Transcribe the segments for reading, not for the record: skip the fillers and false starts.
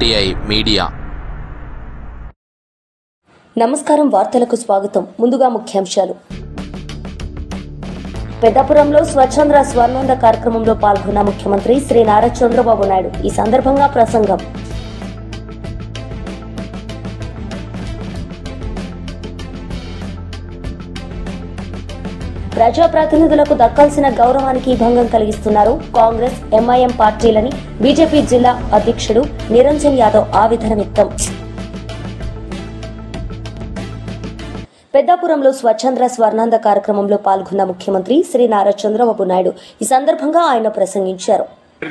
RTI media. నమస్కారం. వార్తలకు స్వాగతం. ముందుగా ముఖ్యాంశాలు. పెద్దాపురంలో స్వచ్ఛంద్ర స్వర్ణాంధ్ర కార్యక్రమంలో పాల్గొన్న ముఖ్యమంత్రి శ్రీ నారా చంద్రబాబు నాయుడు. ఈ సందర్భంగా ప్రసంగం. ప్రజాప్రతినిధులకు దక్కాల్సిన గౌరవానికి భంగం కలిగిస్తున్నారు కాంగ్రెస్, ఎంఐఎం పార్టీలని బీజేపీ జిల్లా అధ్యక్షుడు నిరంజన్ యాదవ్ ఆవేదన వ్యక్తం. పెద్దాపురంలో స్వచ్ఛంద్ర స్వర్ణాంధ్ర కార్యక్రమంలో పాల్గొన్న ముఖ్యమంత్రి శ్రీ నారా చంద్రబాబు నాయుడు. ఈ సందర్భంగా ఆయన ప్రసంగించారు.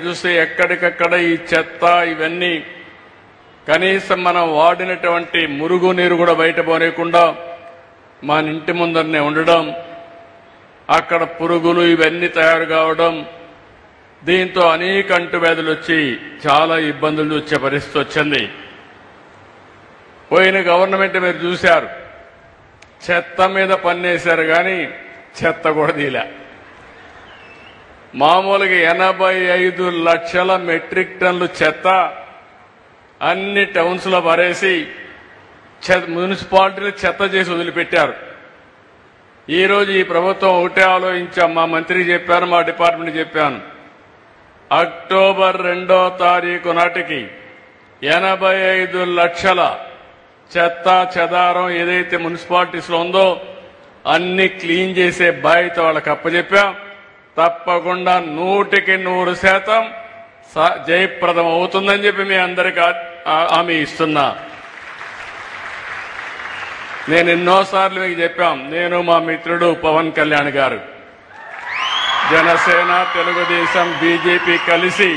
చూస్తే ఎక్కడికక్కడ ఈ చెత్త ఇవన్నీ కనీసం మనం వాడినటువంటి మురుగు నీరు కూడా బయట పోనీయకుండా మన ఇంటి ముందరనే ఉండడం, అక్కడ పురుగులు ఇవన్నీ తయారు కావడం, దీంతో అనేక అంటువ్యాధులు వచ్చి చాలా ఇబ్బందులు వచ్చే పరిస్థితి వచ్చింది. పోయిన గవర్నమెంట్ మీరు చూశారు, చెత్త మీద పన్నేశారు కానీ చెత్త కూడా తీలే. మామూలుగా 85 లక్షల మెట్రిక్ టన్నులు చెత్త అన్ని టౌన్స్ లో పరేసి మున్సిపాలిటీలు చెత్త చేసి వదిలిపెట్టారు. ఈ రోజు ఈ ప్రభుత్వం ఒకటే ఆలోచించాం. మా మంత్రికి చెప్పాను, మా డిపార్ట్మెంట్ చెప్పాను, అక్టోబర్ 2వ తారీఖు నాటికి 85 లక్షల చెత్త చెదారం ఏదైతే మున్సిపాలిటీస్ లో ఉందో అన్ని క్లీన్ చేసే బాధ్యత వాళ్ళకి అప్పచెప్పాం. తప్పకుండా 100% జయప్రదం అవుతుందని చెప్పి మీ అందరికీ హామీ ఇస్తున్నా. నేను ఎన్నోసార్లు మీకు చెప్పాం, నేను మా మిత్రుడు పవన్ కళ్యాణ్ గారు జనసేన, తెలుగుదేశం, బీజేపీ కలిసి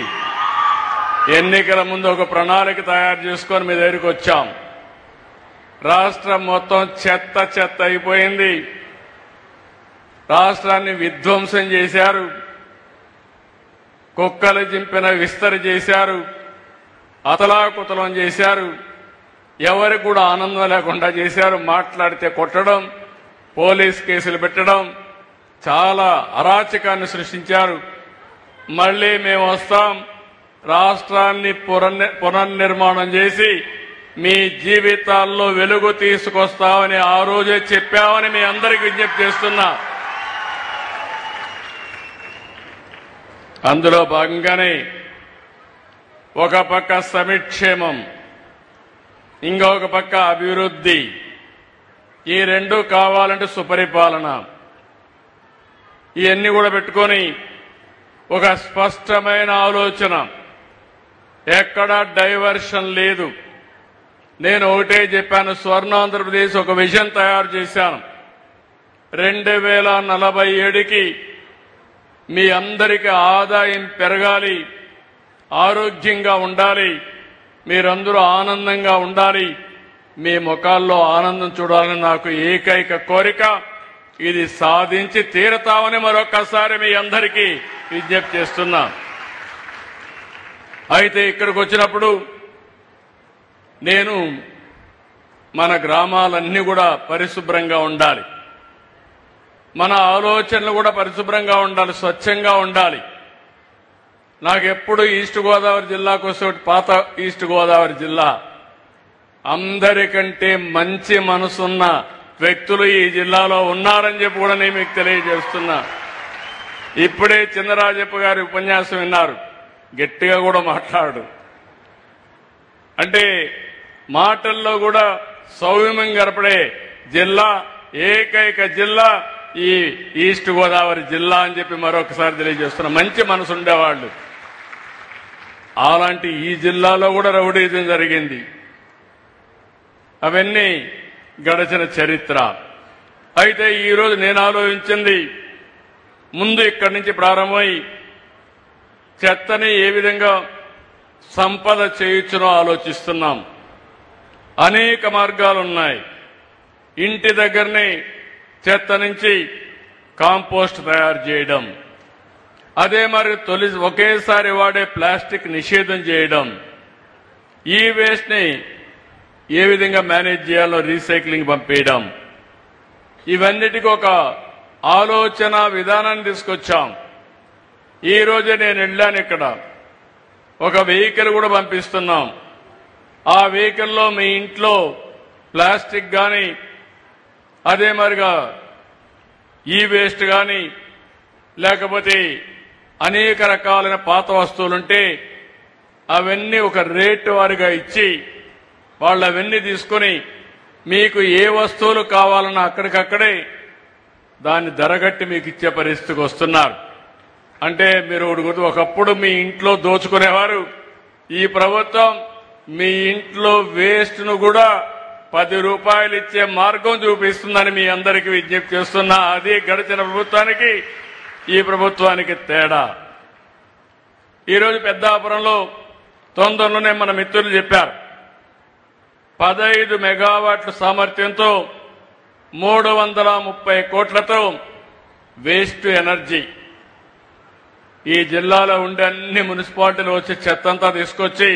ఎన్నికల ముందు ఒక ప్రణాళిక తయారు చేసుకొని మీ దగ్గరికి వచ్చాం. రాష్ట్రం మొత్తం చెత్త చెత్త అయిపోయింది. రాష్ట్రాన్ని విధ్వంసం చేశారు, కుక్కలు చింపిన విస్తరి చేశారు, అతలాకుతలం చేశారు, ఎవరికి కూడా ఆనందం లేకుండా చేశారు. మాట్లాడితే కొట్టడం, పోలీస్ కేసులు పెట్టడం, చాలా అరాచకాన్ని సృష్టించారు. మళ్లీ మేము వస్తాం, రాష్ట్రాన్ని పునర్నిర్మాణం చేసి మీ జీవితాల్లో వెలుగు తీసుకొస్తామని ఆ రోజే చెప్పామని మీ అందరికీ విజ్ఞప్తి చేస్తున్నా. అందులో భాగంగానే ఒక పక్క సంక్షేమం, ఇంకొక పక్క అభివృద్ధి, ఈ రెండు కావాలంటే సుపరిపాలన, ఇవన్నీ కూడా పెట్టుకొని ఒక స్పష్టమైన ఆలోచన, ఎక్కడా డైవర్షన్ లేదు. నేను ఒకటే చెప్పాను, స్వర్ణాంధ్రప్రదేశ్ ఒక విజన్ తయారు చేశాను. 2047కి మీ అందరికీ ఆదాయం పెరగాలి, ఆరోగ్యంగా ఉండాలి, మీరందరూ ఆనందంగా ఉండాలి, మీ ముఖాల్లో ఆనందం చూడాలని నాకు ఏకైక కోరిక. ఇది సాధించి తీరతామని మరొకసారి మీ అందరికీ విజ్ఞప్తి చేస్తున్నా. అయితే ఇక్కడికి వచ్చినప్పుడు నేను మన గ్రామాలన్నీ కూడా పరిశుభ్రంగా ఉండాలి, మన ఆలోచనలు కూడా పరిశుభ్రంగా ఉండాలి, స్వచ్ఛంగా ఉండాలి. నాకెప్పుడు ఈస్ట్ గోదావరి జిల్లాకు వస్తే, పాత ఈస్ట్ గోదావరి జిల్లా, అందరికంటే మంచి మనసున్న వ్యక్తులు ఈ జిల్లాలో ఉన్నారని చెప్పి కూడా నేను మీకు తెలియజేస్తున్నా. ఇప్పుడే చిన్నరాజప్ప గారి ఉపన్యాసం విన్నారు, గట్టిగా కూడా మాట్లాడు అంటే మాటల్లో కూడా సౌమ్యం గడపడే జిల్లా, ఏకైక జిల్లా ఈ ఈస్ట్ గోదావరి జిల్లా అని చెప్పి మరొకసారి తెలియజేస్తున్నా. మంచి మనసు ఉండేవాళ్ళు. అలాంటి ఈ జిల్లాలో కూడా రౌడీజం జరిగింది. అవన్నీ గడిచిన చరిత్ర. అయితే ఈరోజు నేను ఆలోచించింది, ముందు ఇక్కడి నుంచి ప్రారంభమై చెత్తని ఏ విధంగా సంపద చేయొచ్చునో ఆలోచిస్తున్నాం. అనేక మార్గాలున్నాయి. ఇంటి దగ్గరనే చెత్త నుంచి కాంపోస్ట్ తయారు చేయడం, అదే మరి ఒకేసారి వాడే ప్లాస్టిక్ నిషేధం చేయడం, ఈ వేస్ట్ ని ఏ విధంగా మేనేజ్ చేయాలో రీసైక్లింగ్ పంపేయడం, ఇవన్నిటికీ ఒక ఆలోచన విధానాన్ని తీసుకొచ్చాం. ఈ రోజే నేను వెళ్ళాను, ఇక్కడ ఒక వెహికల్ కూడా పంపిస్తున్నాం. ఆ వెహికల్లో మీ ఇంట్లో ప్లాస్టిక్ కానీ అదే మరిగా ఈ వేస్ట్ కానీ లేకపోతే అనేక రకాలైన పాత వస్తువులుంటే అవన్నీ ఒక రేటు వారిగా ఇచ్చి వాళ్ళు అవన్నీ తీసుకుని మీకు ఏ వస్తువులు కావాలన్నా అక్కడికక్కడే దాన్ని ధరగట్టి మీకు ఇచ్చే పరిస్థితికి వస్తున్నారు. అంటే మీరు ఒకప్పుడు మీ ఇంట్లో దోచుకునేవారు, ఈ ప్రభుత్వం మీ ఇంట్లో వేస్ట్ ను కూడా 10 రూపాయలు ఇచ్చే మార్గం చూపిస్తుందని మీ అందరికీ విజ్ఞప్తి చేస్తున్నా. అది గడిచిన ప్రభుత్వానికి ఈ ప్రభుత్వానికి తేడా. ఈరోజు పెద్దాపురంలో తొందరలోనే మన మిత్రులు చెప్పారు, 15 మెగావాట్ల సామర్థ్యంతో 330 కోట్లతో వేస్ట్ ఎనర్జీ ఈ జిల్లాలో ఉండే అన్ని మున్సిపాలిటీలు వచ్చి చెత్తంతా తీసుకొచ్చి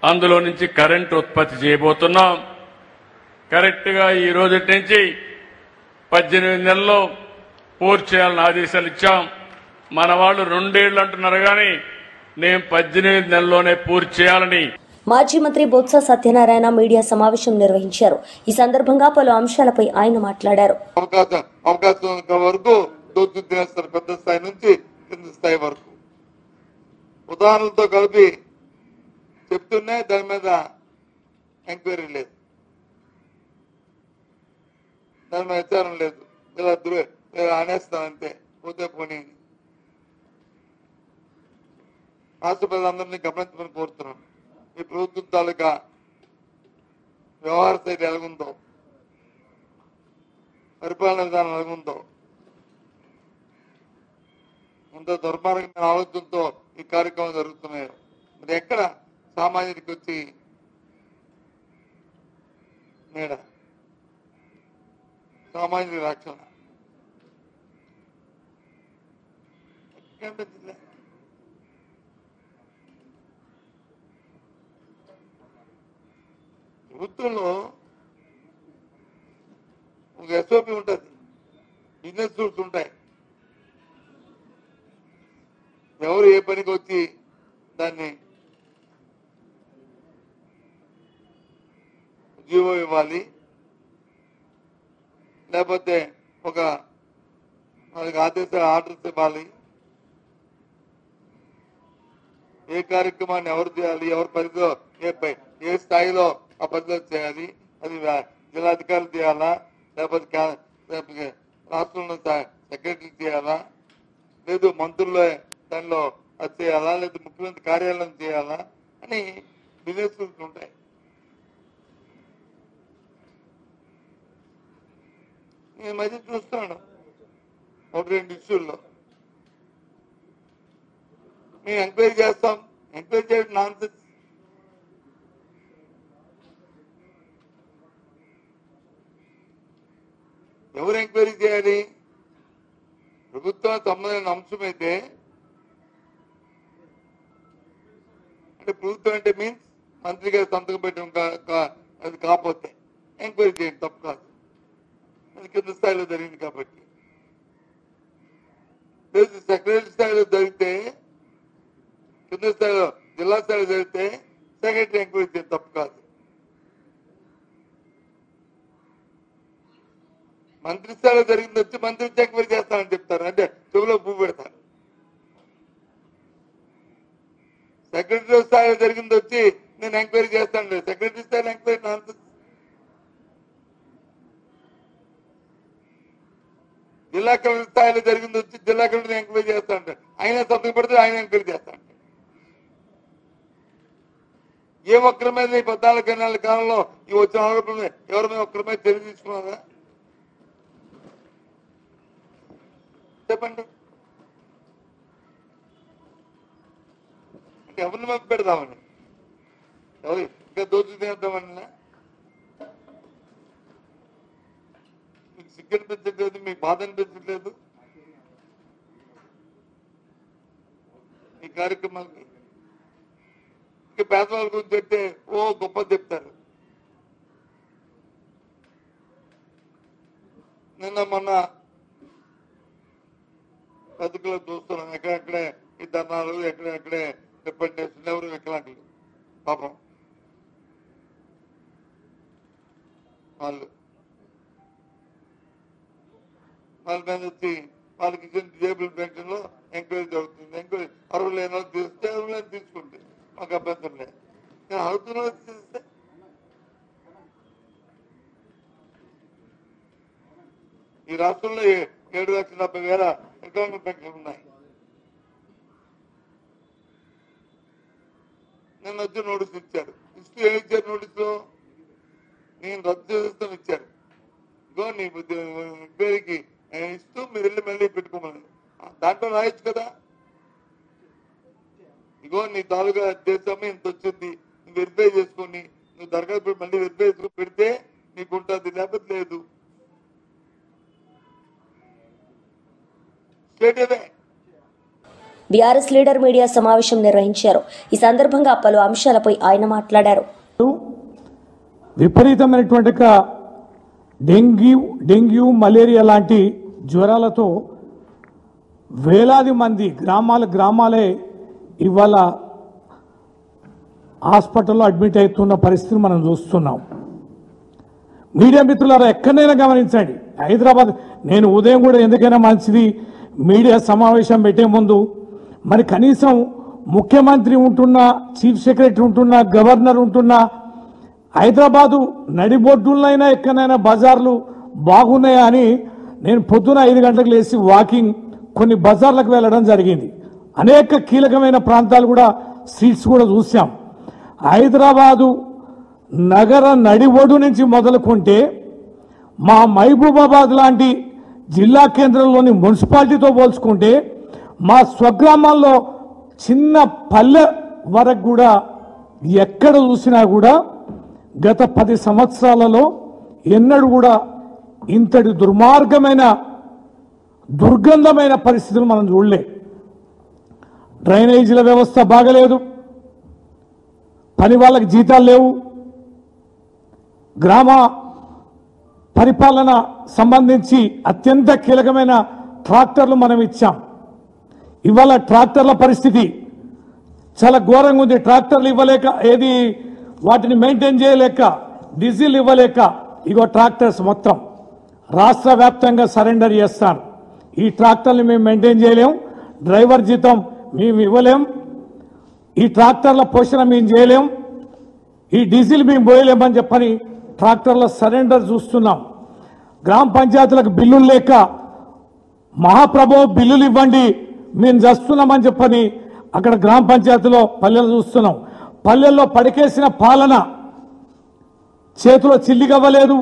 అందులో నుంచి కరెంటు ఉత్పత్తి చేయబోతున్నాం. కరెక్ట్ గా ఈ రోజు నుంచి 18 నెలల్లో పూర్తి చేయాలని ఆదేశాలు ఇచ్చాం. మన వాళ్ళు 2 ఏళ్లు అంటున్నారు కానీ నేను 18 నెలల్లోనే పూర్తి చేయాలని. మాజీ మంత్రి బొత్స సత్యనారాయణ మీడియా సమావేశం నిర్వహించారు. ఈ సందర్భంగా పలు అంశాలపై ఆయన మాట్లాడారు. అవకాశం వరకు దోచుకు తినేస్తారు, పెద్ద స్థాయి నుంచి కింద స్థాయి వరకు. ఉదాహరణలతో కలిపి చెప్తూనే దాని మీద ఎంక్వైరీ లేదు, దాని మీద విచారం లేదు, ఇలా అనేస్తాం అంతే, పోతే పోనీ. రాష్ట్ర ప్రజలందరినీ గమనించమని కోరుతున్నాను. ఈ ప్రభుత్వం తాలూకా వ్యవహార శైలి ఎలాగుందో, పరిపాలన విధానం ఎలాగుందో, ఎంత దుర్మార్గమైన ఆలోచనతో ఈ కార్యక్రమం జరుగుతున్నాయో. మరి ఎక్కడ సామాన్యుడికి వచ్చి మేడ సామాన్యుడి రక్షణ కనిపించింది. ప్రభుత్వంలో ఒక ఎస్ఓపి ఉంటుంది, బిజినెస్ రూల్స్ ఉంటాయి. ఎవరు ఏ పనికి వచ్చి దాన్ని జీవో ఇవ్వాలి, లేకపోతే ఒక వాళ్ళకి ఆర్డర్స్ ఇవ్వాలి, ఏ కార్యక్రమాన్ని ఎవరు చేయాలి, ఎవరి పరిధిలో ఏ స్థాయిలో ఆ పరిధిలో చేయాలి, అది జిల్లాధికారులు చేయాలా, లేకపోతే రాష్ట్రంలో సెక్రటరీ చేయాలా, లేదు మంత్రుల్లో దానిలో అది చేయాలా, లేదా ముఖ్యమంత్రి కార్యాలయం చేయాలా అని బిజినెస్ రూల్స్ ఉంటాయి. నేను మధ్య చూస్తున్నాను 1-2 ఇష్యూల్లో మేము ఎంక్వైరీ చేస్తాం. ఎంక్వైరీ చేయడం నాన్సెన్స్. ఎవరు ఎంక్వైరీ చేయాలి? ప్రభుత్వం సంబంధించిన అంశం అయితే, అంటే ప్రభుత్వం అంటే మీన్స్ మంత్రి గారు సంతకం పెట్టడం అది కాకపోతే ఎంక్వైరీ చేయండి, తప్పు కాదు. అది కింద స్థాయిలో జరిగింది కాబట్టి. లేదు సెక్రటరీ స్థాయిలో జరిగితే, కింద స్థాయిలో జిల్లా స్థాయిలో జరిగితే సెక్రటరీ ఎంక్వైరీ చేయడం తప్పు కాదు. మంత్రి స్థాయిలో జరిగింది వచ్చి మంత్రి వచ్చి ఎంక్వైరీ చేస్తానని చెప్తారు, అంటే చెవులో పువ్వు పెడతారు. సెక్రటరీ స్థాయిలో జరిగింది వచ్చి నేను ఎంక్వైరీ చేస్తాను లేదు, సెక్రటరీ స్థాయిలో ఎంక్వైరీ నాన్సెన్స్. జిల్లా కలెక్టర్ స్థాయిలో జరిగింది వచ్చి జిల్లా కలెక్టర్ ఎంక్వైరీ చేస్తానంటే ఆయన సంతకం పెడితే ఆయన ఎంక్వైరీ చేస్తానంటే ఏ ఒక్కరి మీద ఈ 14 నెలల కాలంలో ఈ వచ్చిన ఆరోపణలు ఎవరి మీద ఒక్కరి మీద చర్య తీసుకున్నారా చెప్పండి. అంటే ఎవరిని పంపి పెడదామని, ఎవరు ఇంకా దోచు తినేద్దామని మీకు సిగ్గు అనిపించట్లేదు, మీకు బాధ అనిపించట్లేదు ఈ కార్యక్రమాలకి. ఇంకా పేదవాళ్ళ గురించి చెప్తే ఓ గొప్ప చెప్తారు. నిన్న మొన్న బతుకులో చూస్తున్నాం, ఎక్కడెక్కడే ఈ ధర్నాలు, ఎక్కడెక్కడే రిప్రజెంటేషన్, ఎవరు వికలాంగులు పాపం వాళ్ళ మీద వచ్చి వాళ్ళకి ఇచ్చిన డిజేబుల్ పెన్షన్ లో ఎంక్వైరీ జరుగుతుంది. ఎంక్వైరీ అర్హులు లేని వాళ్ళు తీస్తే అర్హులు తీసుకుంటే మాకు అభ్యంతరం లేదు. నేను అడుగుతున్న తీస్తే ఈ రాష్ట్రంలో 7,70,000 రిటైర్మెంట్ పెన్షన్లు ఉన్నాయి. నిన్న వచ్చి నోటీస్ ఇచ్చారు. ఇస్తూ ఏమి ఇచ్చారు? నోటీసు నేను రద్దు చేస్తాను ఇచ్చారు. ఇగో నీ ఎంక్వైరీకి ఇస్తూ మీరు వెళ్ళి మళ్ళీ పెట్టుకోమని దాంట్లో రాయొచ్చు కదా. ఇగో నీ తాలూకా దేశమే ఇంత వచ్చింది, నువ్వు వెరిఫై చేసుకొని నువ్వు దరఖాస్తు మళ్ళీ వెరిఫై చేసుకుని పెడితే నీకు ఉంటుంది, లేకపోతే లేదు. బీఆర్ఎస్ లీడర్ మీడియా సమావేశం నిర్వహించారు. ఈ సందర్భంగా పలు అంశాలపై ఆయన మాట్లాడారు. విపరీతమైనటువంటి డెంగ్యూ మలేరియా లాంటి జ్వరాలతో వేలాది మంది గ్రామాలే ఇవాళ హాస్పిటల్లో అడ్మిట్ అవుతున్న పరిస్థితిని మనం చూస్తున్నాం. మీడియా మిత్రులారా ఎక్కడైనా గమనించండి. హైదరాబాద్ నేను ఉదయం కూడా ఎందుకైనా మంచిది మీడియా సమావేశం పెట్టే ముందు మరి కనీసం ముఖ్యమంత్రి ఉంటున్నా, చీఫ్ సెక్రటరీ ఉంటున్నా, గవర్నర్ ఉంటున్నా హైదరాబాదు నడిబొడ్డులైనా ఎక్కడైనా బజార్లు బాగున్నాయా అని నేను పొద్దున 5 గంటలకు లేచి వాకింగ్ కొన్ని బజార్లకు వెళ్ళడం జరిగింది. అనేక కీలకమైన ప్రాంతాలు కూడా స్ట్రీట్స్ కూడా చూసాం. హైదరాబాదు నగర నడిబొడ్డు నుంచి మొదలుకుంటే మా మహబూబాబాద్ లాంటి జిల్లా కేంద్రంలోని మున్సిపాలిటీతో పోల్చుకుంటే మా స్వగ్రామాల్లో చిన్న పల్లె వరకు కూడా ఎక్కడ చూసినా కూడా గత 10 సంవత్సరాలలో ఎన్నడూ కూడా ఇంతటి దుర్గంధమైన పరిస్థితులు మనం చూడలే. డ్రైనేజీల వ్యవస్థ బాగలేదు, పని వాళ్ళకి జీతాలు లేవు, గ్రామ పరిపాలన సంబంధించి అత్యంత కీలకమైన ట్రాక్టర్లు మనం ఇచ్చాం. ఇవాళ ట్రాక్టర్ల పరిస్థితి చాలా ఘోరంగా ఉంది. ట్రాక్టర్లు ఇవ్వలేక, వాటిని మెయింటైన్ చేయలేక, డీజిల్ ఇవ్వలేక ఇగో ట్రాక్టర్స్ మొత్తం రాష్ట్ర వ్యాప్తంగా సరెండర్ చేస్తారు. ఈ ట్రాక్టర్లు మేము మెయింటైన్ చేయలేం, డ్రైవర్ జీతం మేము ఇవ్వలేం, ఈ ట్రాక్టర్ల పోషణ మేము చేయలేం, ఈ డీజిల్ మేము పోయలేమని చెప్పని ట్రాక్టర్ల సరెండర్ చూస్తున్నాం. గ్రామ పంచాయతీలకు బిల్లులు లేక మహాప్రభు బిల్లులు ఇవ్వండి మేము చేస్తున్నామని చెప్పని అక్కడ గ్రామ పంచాయతీలో పల్లెలు చూస్తున్నాం. పల్లెల్లో పడికేసిన పాలన చేతిలో చిల్లిగవ్వలేదు.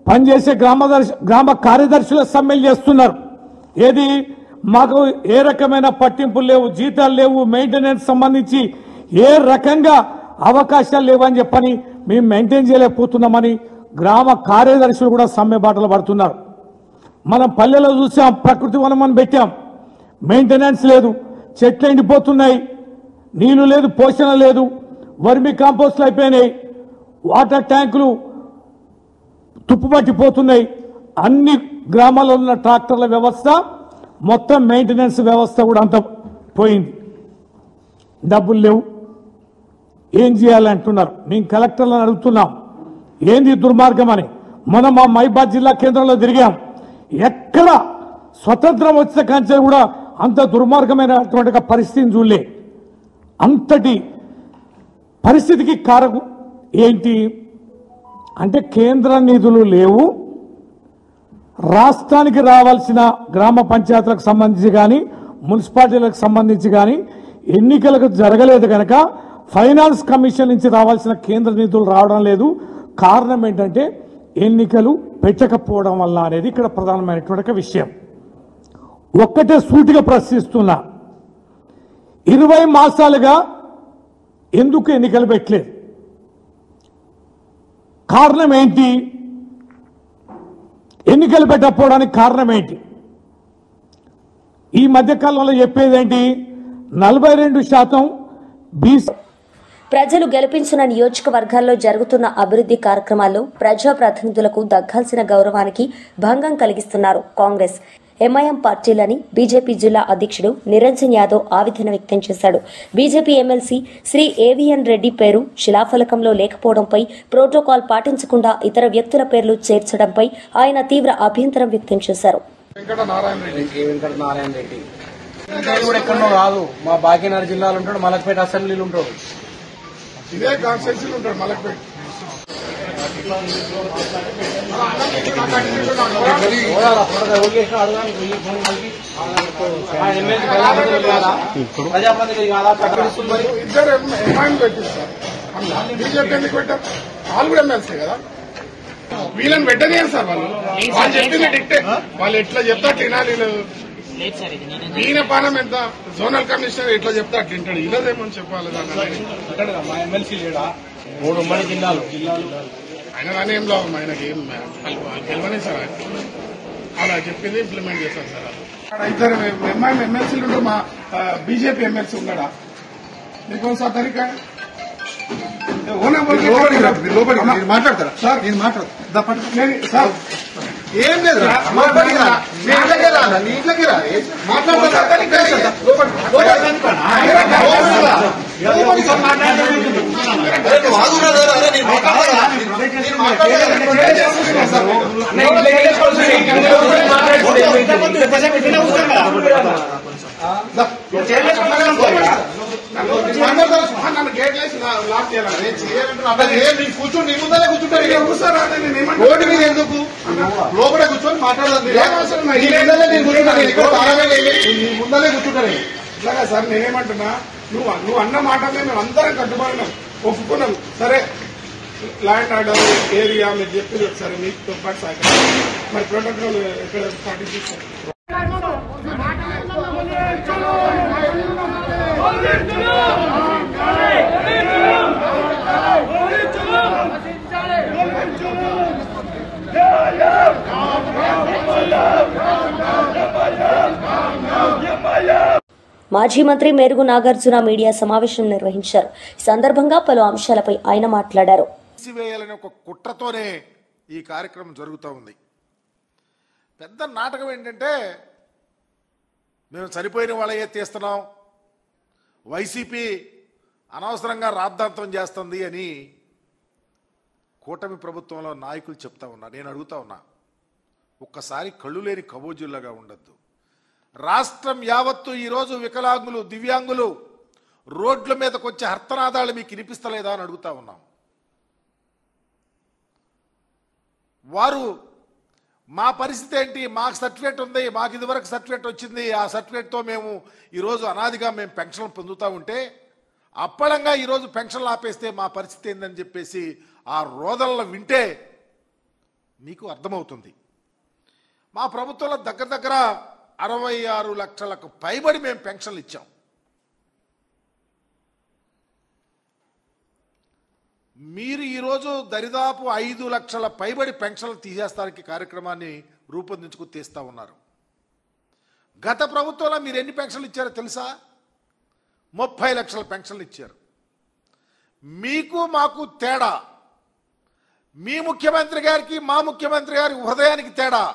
పనిచేసే గ్రామ కార్యదర్శుల సమ్మెలు చేస్తున్నారు. మాకు ఏ రకమైన పట్టింపులు లేవు, జీతాలు లేవు, మెయింటెనెన్స్ సంబంధించి ఏ రకంగా అవకాశాలు లేవని చెప్పని మేము మెయింటైన్ చేయలేకపోతున్నామని గ్రామ కార్యదర్శులు కూడా సమ్మె బాటలు పడుతున్నారు. మనం పల్లెలో చూసాం, ప్రకృతి వనం అని పెట్టాం, మెయింటెనెన్స్ లేదు, చెట్లు ఎండిపోతున్నాయి, నీళ్లు లేదు, పోషణ లేదు, వర్మి కాంపోస్ట్లు అయిపోయినాయి, వాటర్ ట్యాంకులు తుప్పుపట్టిపోతున్నాయి. అన్ని గ్రామాల్లో ఉన్న ట్రాక్టర్ల వ్యవస్థ మొత్తం మెయింటెనెన్స్ వ్యవస్థ కూడా అంత పోయింది. డబ్బులు లేవు, ఏం చేయాలంటున్నారు. మేము కలెక్టర్లను అడుగుతున్నాం ఏంది దుర్మార్గం అని. మనం మా మహబూబాబాద్ జిల్లా కేంద్రంలో తిరిగాం. ఎక్కడ స్వతంత్రం వచ్చిన కంచె కూడా అంత దుర్మార్గమైనటువంటి పరిస్థితిని చూడలే. అంతటి పరిస్థితికి కారణం ఏంటి అంటే కేంద్ర నిధులు లేవు, రాష్ట్రానికి రావాల్సిన గ్రామ పంచాయతీలకు సంబంధించి కానీ మున్సిపాలిటీలకు సంబంధించి కానీ ఎన్నికలకు జరగలేదు కనుక ఫైనాన్స్ కమిషన్ నుంచి రావాల్సిన కేంద్ర నిధులు రావడం లేదు. కారణం ఏంటంటే ఎన్నికలు పెట్టకపోవడం వల్ల అనేది ఇక్కడ ప్రధానమైనటువంటి విషయం. ఒక్కటే సూటిగా ప్రశ్నిస్తున్నా, 20 మాసాలుగా ఎందుకు ఎన్నికలు పెట్టలేదు? కారణం ఏంటి? ఎన్నికలు పెట్టకపోవడానికి కారణం ఏంటి? ఈ మధ్యకాలంలో చెప్పేదేంటి? 42% బీసీ ప్రజలు గెలిపించిన నియోజకవర్గాల్లో జరుగుతున్న అభివృద్ధి కార్యక్రమాల్లో ప్రజాప్రతినిధులకు దక్కాల్సిన గౌరవానికి భంగం కలిగిస్తున్నారు కాంగ్రెస్ ఎంఐఎం పార్టీలని బీజేపీ జిల్లా అధ్యక్షుడు నిరంజన్ యాదవ్ ఆవేదన వ్యక్తం చేశాడు. BJP MLC Shri AVN Reddy పేరు శిలాఫలకంలో లేకపోవడంపై, ప్రోటోకాల్ పాటించకుండా ఇతర వ్యక్తుల పేర్లు చేర్చడంపై ఆయన తీవ్ర అభ్యంతరం వ్యక్తం చేశారు. కూడా ఎక్కడో కాదు, మా భాగ్యనగర్ జిల్లాలో ఉంటాడు, మలక్పేట అసెంబ్లీలో ఉంటాడు, ఇదే కాన్స్టిట్యూన్సీలో ఉంటాడు మలక్పేట. ఇద్దరు ఎంఐఎం పెట్టిస్తారు, బీజేపీ ఎందుకు పెట్టారు? వాళ్ళు కూడా ఎమ్మెల్సీ కదా, వీళ్ళని పెట్టనే సార్. వాళ్ళు చెప్పింది డిక్టేట్, వాళ్ళు ఎట్లా చెప్తా అట్లా వినాలి. ఈయన పానం ఎంత జోనల్ కమిషనర్ ఎట్లా చెప్తా అట్లా వింటాడు, ఇలాదేమని చెప్పాలి. మా ఎమ్మెల్సీ లేడా 3 ఉమ్మడి జిల్లాలు ఆయన కానీ ఏం లాభం, ఆయనకి ఏం తెలియనే సార్. ఆయన అలా చెప్పింది ఇంప్లిమెంట్ చేశారు సార్. అక్కడ ఇద్దరు ఎంఐఎం ఎమ్మెల్సీలు ఉంటారు, మా బీజేపీ ఎమ్మెల్సీ ఉన్నాడా? నీకు సార్ తరీకా మాట్లాడతారా సార్? నేను మాట్లాడతా సార్. ఏం లేదు, ఇంట్లోకి రా, నన్ను గేట్ వేసి లాక్ చేయాలి. కూర్చొని నీ ముందరే కూర్చుంటారు, రోడ్డు మీద ఎందుకు లోపల కూర్చొని మాట్లాడాలి. ముందరే కూర్చుంటారు. ఇట్లాగా సార్ నేనేమంటున్నా, నువ్వు అన్న మాటలే మేము అందరం కట్టుబడినాం, ఒప్పుకున్నాం. సరే ల్యాండ్ ఆర్డర్ ఏరియా మీరు చెప్పింది సరే, మీతో పాటు సాయం. మరి ప్రోటోకాల్ ఎక్కడ పాటించారు? మాజీ మంత్రి మేరుగు నాగార్జున మీడియా సమావేశం నిర్వహించారు. ఈ సందర్భంగా పలు అంశాలపై ఆయన మాట్లాడారు. తీసివేయాలనే ఒక కుట్రతోనే ఈ కార్యక్రమం జరుగుతూ ఉంది. పెద్ద నాటకం ఏంటంటే, మేము చనిపోయిన వాళ్ళే తీస్తున్నాం, వైసీపీ అనవసరంగా రాద్ధాంతం చేస్తుంది అని కూటమి ప్రభుత్వంలో నాయకులు చెప్తా ఉన్నా. నేను అడుగుతా ఉన్నా, ఒక్కసారి కళ్ళు లేని కబోజుల్లాగా ఉండద్దు. రాష్ట్రం యావత్తు ఈరోజు వికలాంగులు, దివ్యాంగులు రోడ్ల మీదకి వచ్చే హర్తనాదాలు మీకు వినిపిస్తలేదా అని అడుగుతా ఉన్నాం. వారు మా పరిస్థితి ఏంటి, మాకు సర్టిఫికేట్ ఉంది, మాకు ఇదివరకు సర్టిఫికేట్ వచ్చింది, ఆ సర్టిఫికేట్తో మేము ఈరోజు అనాదిగా మేము పెన్షన్లు పొందుతూ ఉంటే అప్పడంగా ఈరోజు పెన్షన్లు ఆపేస్తే మా పరిస్థితి ఏందని చెప్పేసి ఆ రోదనలు వింటే మీకు అర్థమవుతుంది. మా ప్రభుత్వంలో దగ్గర 66 లక్షలకు పైబడి మేము పెన్షన్లు ఇచ్చాం. మీరు ఈరోజు దరిదాపు 5 లక్షల పైబడి పెన్షన్లు తీసేస్తానికి కార్యక్రమాన్ని రూపొందించుకు తీస్తూ ఉన్నారు. గత ప్రభుత్వంలో మీరు ఎన్ని పెన్షన్లు ఇచ్చారో తెలుసా? 30 లక్షల పెన్షన్లు ఇచ్చారు. మీకు మాకు తేడా, మీ ముఖ్యమంత్రి గారికి మా ముఖ్యమంత్రి గారి హృదయానికి తేడా,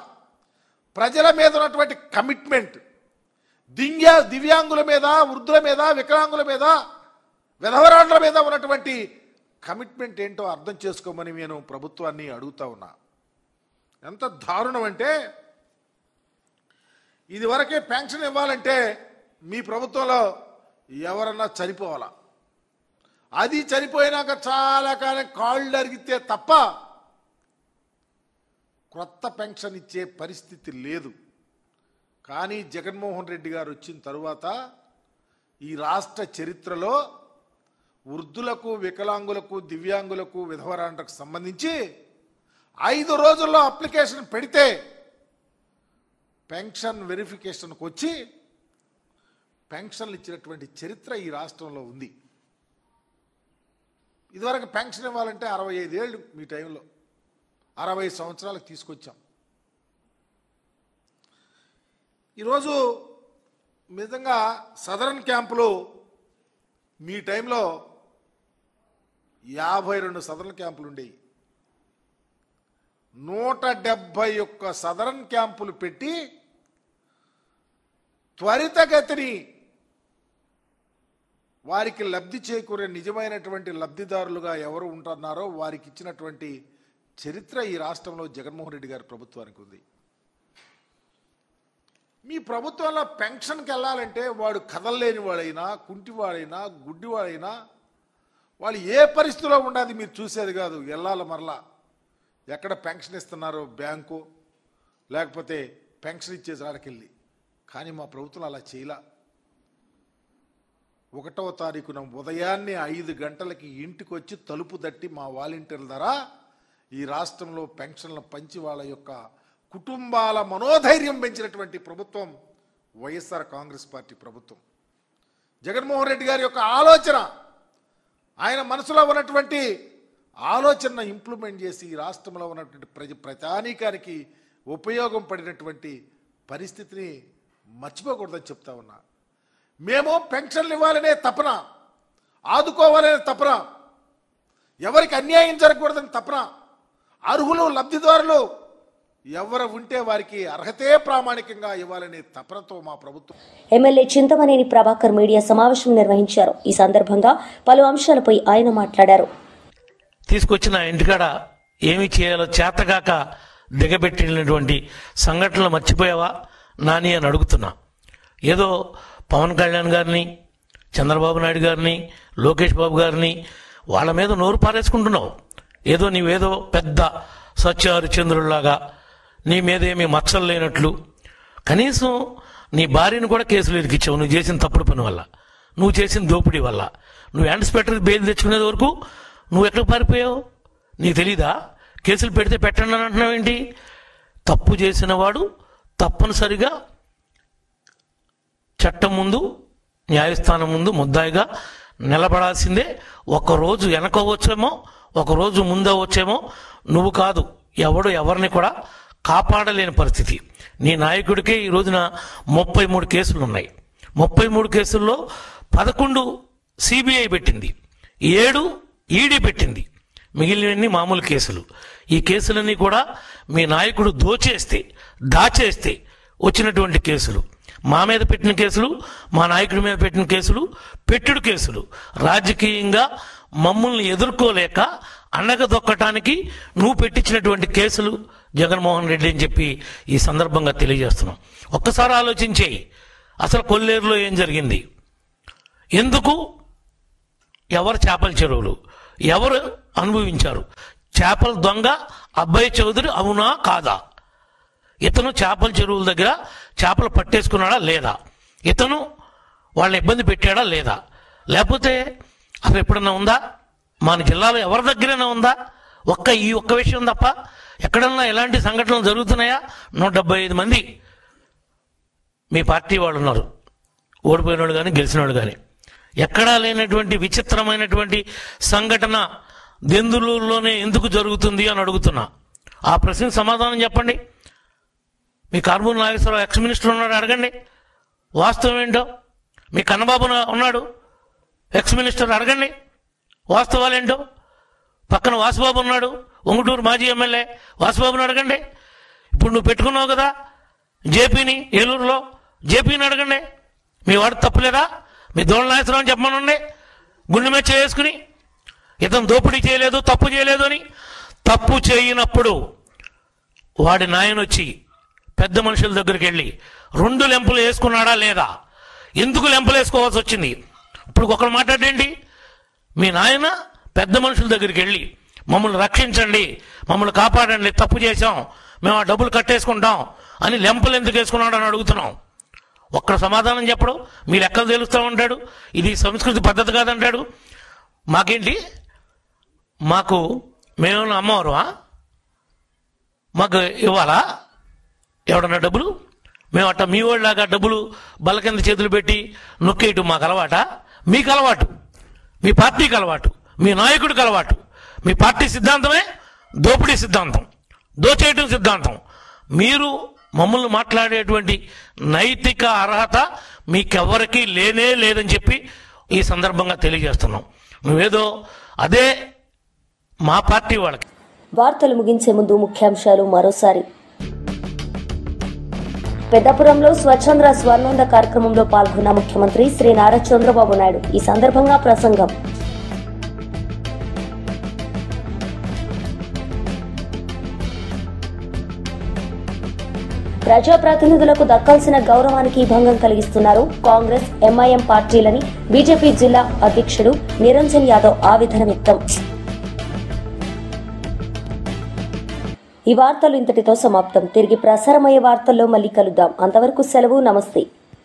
ప్రజల మీద ఉన్నటువంటి కమిట్మెంట్, దివ్యాంగుల మీద, వృద్ధుల మీద, వికలాంగుల మీద, విధవరాండ్ల మీద ఉన్నటువంటి కమిట్మెంట్ ఏంటో అర్థం చేసుకోమని నేను ప్రభుత్వాన్ని అడుగుతా ఉన్నా. ఎంత దారుణం అంటే, ఇది వరకే పెన్షన్ ఇవ్వాలంటే మీ ప్రభుత్వంలో ఎవరన్నా చనిపోవాలా, అది చనిపోయినాక చాలా కాలం కాళ్ళు అరిగితే తప్ప కొత్త పెన్షన్ ఇచ్చే పరిస్థితి లేదు. కానీ జగన్మోహన్ రెడ్డి గారు వచ్చిన తరువాత ఈ రాష్ట్ర చరిత్రలో వృద్ధులకు, వికలాంగులకు, దివ్యాంగులకు, విధవరాండ్రకు సంబంధించి 5 రోజుల్లో అప్లికేషన్ పెడితే పెన్షన్ వెరిఫికేషన్కి వచ్చి పెన్షన్లు ఇచ్చినటువంటి చరిత్ర ఈ రాష్ట్రంలో ఉంది. ఇదివరకు పెన్షన్ ఇవ్వాలంటే 65 ఏళ్ళు, మీ టైంలో 60 సంవత్సరాలకు తీసుకొచ్చాం. ఈరోజు నిజంగా సదరన్ క్యాంపులు మీ టైంలో 52 సదరన్ క్యాంపులు ఉండేవి. 171 సదరన్ క్యాంపులు పెట్టి త్వరితగతిని వారికి లబ్ధి చేకూరే నిజమైనటువంటి లబ్ధిదారులుగా ఎవరు ఉంటున్నారో వారికి ఇచ్చినటువంటి చరిత్ర ఈ రాష్ట్రంలో జగన్మోహన్ రెడ్డి గారి ప్రభుత్వానికి ఉంది. మీ ప్రభుత్వంలో పెన్షన్కి వెళ్ళాలంటే వాడు కదలలేని వాడైనా, కుంటివాడైనా, గుడ్డివాడైనా వాళ్ళు ఏ పరిస్థితిలో ఉండాలి మీరు చూసేది కాదు. వెళ్ళాలి మరలా ఎక్కడ పెన్షన్ ఇస్తున్నారో బ్యాంకు, లేకపోతే పెన్షన్ ఇచ్చేసి ఆడకెళ్ళి. కానీ మా ప్రభుత్వం అలా చేయలా. 1వ తారీఖున ఉదయాన్నే 5 గంటలకి ఇంటికి వచ్చి తలుపు తట్టి మా వాలంటీర్ల ద్వారా ఈ రాష్ట్రంలో పెన్షన్ల పంచి వాళ్ళ యొక్క కుటుంబాల మనోధైర్యం పెంచినటువంటి ప్రభుత్వం వైఎస్ఆర్ కాంగ్రెస్ పార్టీ ప్రభుత్వం. జగన్మోహన్ రెడ్డి గారి యొక్క ఆలోచన, ఆయన మనసులో ఉన్నటువంటి ఆలోచన ఇంప్లిమెంట్ చేసి ఈ రాష్ట్రంలో ఉన్నటువంటి ప్రజానీకానికి ఉపయోగం పడినటువంటి పరిస్థితిని మర్చిపోకూడదని చెప్తా ఉన్నా. మేము పెన్షన్లు ఇవ్వాలనే తపన, ఆదుకోవాలనే తపన, ఎవరికి అన్యాయం జరగకూడదని తపన, అర్హులు లబ్ధిదారులు ఎవరు ఉంటే వారికి అర్హతే ప్రామాణికంగా ఇవ్వాలనే తపనతో మా ప్రభుత్వం. ఎమ్మెల్యే చింతమనేని ప్రభాకర్ మీడియా సమావేశం నిర్వహించారు. ఈ సందర్భంగా పలు అంశాలపై ఆయన మాట్లాడారు. తీసుకొచ్చిన ఇంటికాడ ఏమి చేయాలో చేతగాక దిగబెట్టినటువంటి సంఘటనలు మర్చిపోయావా నాని అని అడుగుతున్నా. ఏదో పవన్ కళ్యాణ్ గారిని, చంద్రబాబు నాయుడు గారిని, లోకేష్ బాబు గారిని వాళ్ళ మీద నోరు పారేసుకుంటున్నావు. ఏదో నీవేదో పెద్ద సత్యహరిచంద్రుల్లాగా నీ మీద ఏమీ మచ్చలు లేనట్లు. కనీసం నీ భార్యను కూడా కేసులు ఇరికిచ్చావు నువ్వు చేసిన తప్పుడు పని వల్ల, నువ్వు చేసిన దోపిడీ వల్ల. నువ్వు యాంటిసిపేటరీ బెయిల్ తెచ్చుకునేది వరకు నువ్వు ఎక్కడికి పారిపోయావు నీకు తెలీదా? కేసులు పెడితే పెట్టండి అని అంటున్నావు ఏంటి? తప్పు చేసిన వాడు తప్పనిసరిగా చట్టం ముందు, న్యాయస్థానం ముందు ముద్దాయిగా నిలబడాల్సిందే. ఒకరోజు వెనకవచ్చేమో, ఒకరోజు ముందవచ్చేమో, నువ్వు కాదు ఎవడు ఎవరిని కూడా కాపాడలేని పరిస్థితి. నీ నాయకుడికే ఈ రోజున 33 కేసులు ఉన్నాయి. 33 కేసుల్లో 11 సిబిఐ పెట్టింది, 7 ఈడీ పెట్టింది, మిగిలినవన్నీ మామూలు కేసులు. ఈ కేసులన్నీ కూడా మీ నాయకుడు దాచేస్తే వచ్చినటువంటి కేసులు. మా మీద పెట్టిన కేసులు, మా నాయకుడి మీద పెట్టిన కేసులు పెట్టుడు కేసులు. రాజకీయంగా మమ్మల్ని ఎదుర్కోలేక అణగదొక్కటానికి నువ్వు పెట్టించినటువంటి కేసులు జగన్మోహన్ రెడ్డి అని చెప్పి ఈ సందర్భంగా తెలియజేస్తున్నాం. ఒక్కసారి ఆలోచించేయి, అసలు కొల్లేరులో ఏం జరిగింది? ఎందుకు? ఎవరు చేపల చెరువులు ఎవరు అనుభవించారు? చేపల దొంగ అబ్బాయి చౌదరి అవునా కాదా? ఇతను చేపల చెరువుల దగ్గర చేపలు పట్టేసుకున్నాడా లేదా? ఇతను వాళ్ళని ఇబ్బంది పెట్టాడా లేదా? లేకపోతే అసలు ఎప్పుడన్నా ఉందా? మన జిల్లాలో ఎవరి దగ్గరైనా ఉందా? ఈ ఒక్క విషయం తప్ప ఎక్కడన్నా ఎలాంటి సంఘటనలు జరుగుతున్నాయా? 175 మంది మీ పార్టీ వాళ్ళు ఉన్నారు, ఓడిపోయిన వాళ్ళు కానీ గెలిచిన వాళ్ళు కానీ. ఎక్కడా లేనటువంటి విచిత్రమైనటువంటి సంఘటన దెందులూరులోనే ఎందుకు జరుగుతుంది అని అడుగుతున్నా. ఆ ప్రశ్నకు సమాధానం చెప్పండి. మీ కార్బూన్ నాగేశ్వరరావు ఎక్స్ మినిస్టర్ ఉన్నాడు, అడగండి వాస్తవం ఏంటో. మీ కన్నబాబు ఉన్నాడు ఎక్స్ మినిస్టర్, అడగండి వాస్తవాలేంటో. పక్కన వాసుబాబు ఉన్నాడు, ఉంగుటూరు మాజీ ఎమ్మెల్యే, వాసుబాబుని అడగండి. ఇప్పుడు నువ్వు పెట్టుకున్నావు కదా జేపీని, ఏలూరులో జేపీని అడగండి. మీ వాడు తప్పులేదా? మీ దోళ్ళ నాయసరావు అని చెప్పమనండి. గుండె మీద చేసుకుని ఇతను దోపిడీ చేయలేదు, తప్పు చేయలేదు అని. తప్పు చేయనప్పుడు వాడి నాయన వచ్చి పెద్ద మనుషుల దగ్గరికి వెళ్ళి 2 లెంపలు వేసుకున్నాడా లేదా? ఎందుకు లెంపలు వేసుకోవాల్సి వచ్చింది? ఇప్పుడు ఒకరు మాట్లాడేంటి? మీ నాయన పెద్ద మనుషుల దగ్గరికి వెళ్ళి మమ్మల్ని రక్షించండి, మమ్మల్ని కాపాడండి, తప్పు చేశాం, మేము ఆ డబ్బులు కట్టేసుకుంటాం అని లెంపలు ఎందుకు వేసుకున్నాడు అని అడుగుతున్నాం. ఒక్కడ సమాధానం చెప్పడు. మీ లెక్కలు తెలుస్తూ ఉంటాడు, ఇది సంస్కృతి పద్ధతి కాదంటాడు. మాకేంటి? మేమేమన్నా అమ్మవారువా? మాకు ఇవ్వాలా ఎవడన్నా డబ్బులు? మేము అట్ట మీ వాళ్ళలాగా డబ్బులు బల్ల కింద చేతులు పెట్టి నొక్కేయటం మాకు అలవాట? మీకు అలవాటు, మీ పార్టీకి అలవాటు, మీ నాయకుడికి అలవాటు. మీ పార్టీ సిద్ధాంతమే దోపిడీ సిద్ధాంతం, దోచేయటం సిద్ధాంతం. మీరు మమ్మల్ని మాట్లాడేటువంటి నైతిక అర్హత మీకెవరికి లేనే లేదని చెప్పి ఈ సందర్భంగా తెలియజేస్తున్నాం. నువ్వేదో అదే మా పార్టీ వాళ్ళకి. వార్తలు ముగించే ముందు ముఖ్యాంశాలు మరోసారి. పెద్దపురంలో స్వచ్ఛంద్ర స్వర్ణోంద కార్యక్రమంలో పాల్గొన్న ముఖ్యమంత్రి శ్రీ నారా చంద్రబాబు నాయుడు. ఈ సందర్భంగా ప్రసంగం. ప్రజాప్రతినిధులకు దక్కాల్సిన గౌరవానికి భంగం కలిగిస్తున్నారు కాంగ్రెస్, ఎంఐఎం పార్టీలని బీజేపీ జిల్లా అధ్యక్షుడు నిరంజన్ యాదవ్ ఆవేదన వ్యక్తం. ఈ వార్తలు ఇంతటితో సమాప్తం. తిరిగి ప్రసారమయ్యే వార్తల్లో మళ్ళీ కలుద్దాం. అంతవరకు సెలవు. నమస్తే.